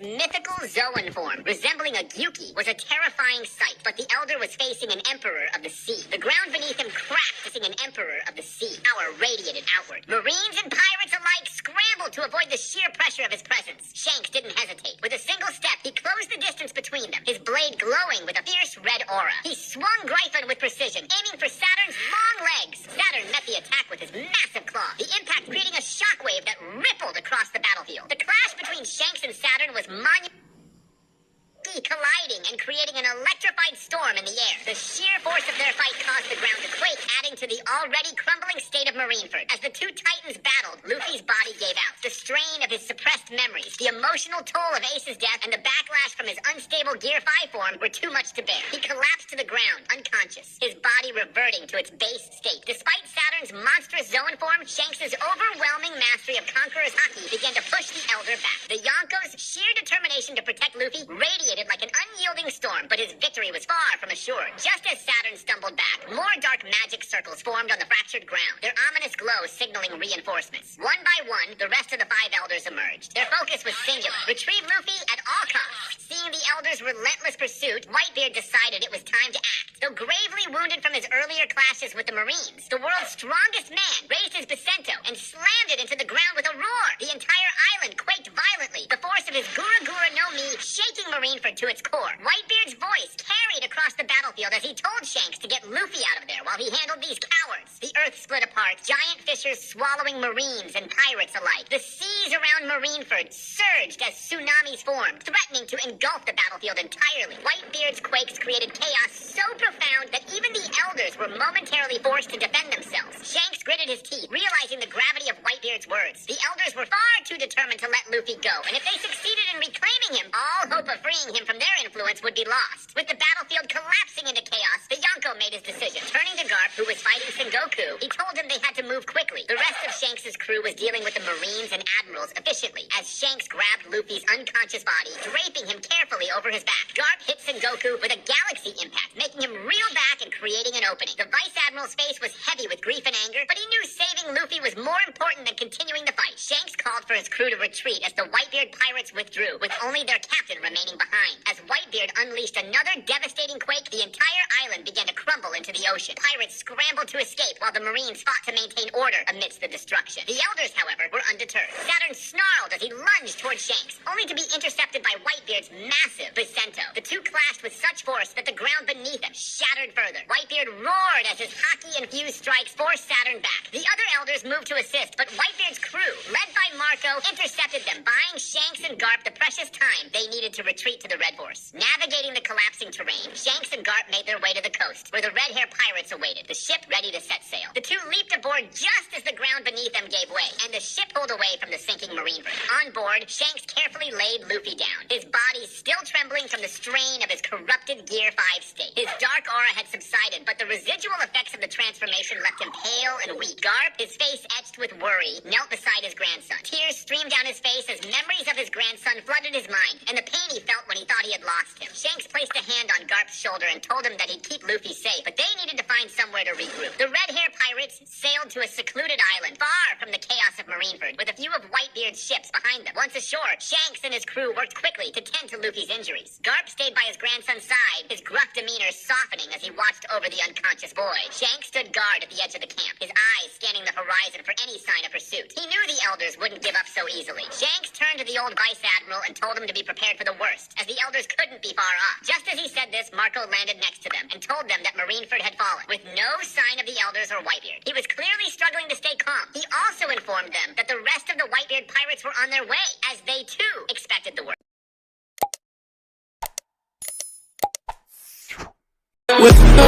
mythical Zoan form, resembling a Gyuki, was a terrifying sight, but the Elder was facing an Emperor of the Sea. The ground beneath him cracked, facing an Emperor of the Sea. Power radiated outward. Marines and pirates alike scrambled to avoid the sheer pressure of his presence. Shanks didn't hesitate. With a single step, he closed the distance between them, his blade glowing with a fierce red aura. He swung Gryphon with precision, aiming for Saturn's long legs. Saturn met the attack with his massive claw, the impact creating a shockwave that rippled across the battlefield. The clash between Shanks and Saturn was monumental, colliding and creating an electrified storm in the air. The sheer force of their fight caused the ground to quake, adding to the already crumbling state of Marineford. As the two titans battled, Luffy's body gave out. The strain of his suppressed memories, the emotional toll of Ace's death, and the backlash from his unstable Gear 5 form were too much to bear. He collapsed to the ground, unconscious, his body reverting to its base state. Despite Saturn's monstrous Zoan form, Shanks' overwhelming mastery of Conqueror's Haki began to push the Elder back. The Yonko's sheer determination to protect Luffy radiated like an unyielding storm, but his victory was far from assured. Just as Saturn stumbled back, more dark magic circles formed on the fractured ground, their ominous glow signaling reinforcements. One by one, the rest of the five Elders emerged. Their focus was singular: retrieve Luffy at all costs. Seeing the Elders' relentless pursuit, Whitebeard decided it was time to act. Though gravely wounded from his earlier clashes with the Marines, the world's strongest man raised his Bacento and slammed it into the ground with a roar. The entire island quaked violently, the force of his Gura Gura no Mi shaking Marineford to its core. Whitebeard's voice carried across the battlefield as he told Shanks to get Luffy out of there while he handled these cowards. The earth split apart, giant fissures swallowing Marines and pirates alike. The seas around Marineford surged as tsunamis formed, threatening to engulf the battlefield entirely. Whitebeard's quakes created chaos so profound that even the Elders were momentarily forced to defend themselves. Shanks gritted his teeth, realizing the gravity of Whitebeard's words. The Elders were far too determined to let Luffy go, and if they succeeded in reclaiming him, all hope of freeing him from their influence would be lost. With the battlefield collapsing into chaos, the Yonko made his decision. Turning to Garp, who was fighting Sengoku, he told him they had to move quickly. The rest of Shanks' crew was dealing with the Marines and Admirals efficiently, as Shanks grabbed Luffy's unconscious body, draping him carefully over his back. Garp hit Sengoku with a galaxy impact, making him reel back and creating an opening. The Vice Admiral's face was heavy with grief and anger, but he knew saving Luffy was more important than continuing the fight. Shanks called for his crew to retreat as the Whitebeard pirates withdrew, with only their captain remaining behind. As Whitebeard unleashed another devastating quake, the entire island began to crumble into the ocean. Pirates scrambled to escape while the Marines fought to maintain order amidst the destruction. The Elders, however, were undeterred. Saturn snarled as he lunged toward Shanks, only to be intercepted by Whitebeard's massive Bacento. The two clashed with such force that the ground beneath them shattered further. Whitebeard roared as his Haki-infused strikes forced Saturn back. The other Elders moved to assist, but Whitebeard's crew, led by Marco, intercepted them, buying Shanks and Garp the precious time they needed to retreat to the Red Horse. Navigating the collapsing terrain, Shanks and Garp made their way to the coast, where the red hair pirates awaited, the ship ready to set sail. The two leaped aboard just as the ground beneath them gave way, and the ship pulled away from the sinking Marineford. On board, Shanks carefully laid Luffy down, his body still trembling from the strain of his corrupted Gear 5 state. His dark aura had subsided, but the residual effects of the transformation left him pale and weak. Garp, his face etched with worry, knelt beside his grandson. Tears streamed down his face as memories of his grandson flooded his mind, and the pain he felt when he thought he had lost him. Shanks placed a hand on Garp's shoulder and told him that he'd keep Luffy safe, but they needed to find somewhere to regroup. The red-hair pirates sailed to a secluded island, far from the chaos of Marineford, with a few of Whitebeard's ships behind them. Once ashore, Shanks and his crew worked quickly to tend to Luffy's injuries. Garp stayed by his grandson's side, his gruff demeanor softening as he watched over the unconscious boy. Shanks stood guard at the edge of the camp, his eyes scanning the horizon for any sign of pursuit. He knew the Elders wouldn't give up so easily. Shanks turned to the old Vice Admiral and told him to be prepared for the worst, as the Elders couldn't be far off. Just as he said this, Marco landed next to them and told them that Marineford had fallen, with no sign of the Elders or Whitebeard. He was clearly struggling to stay calm. He also informed them that the rest of the Whitebeard pirates were on their way, as they too expected the worst. With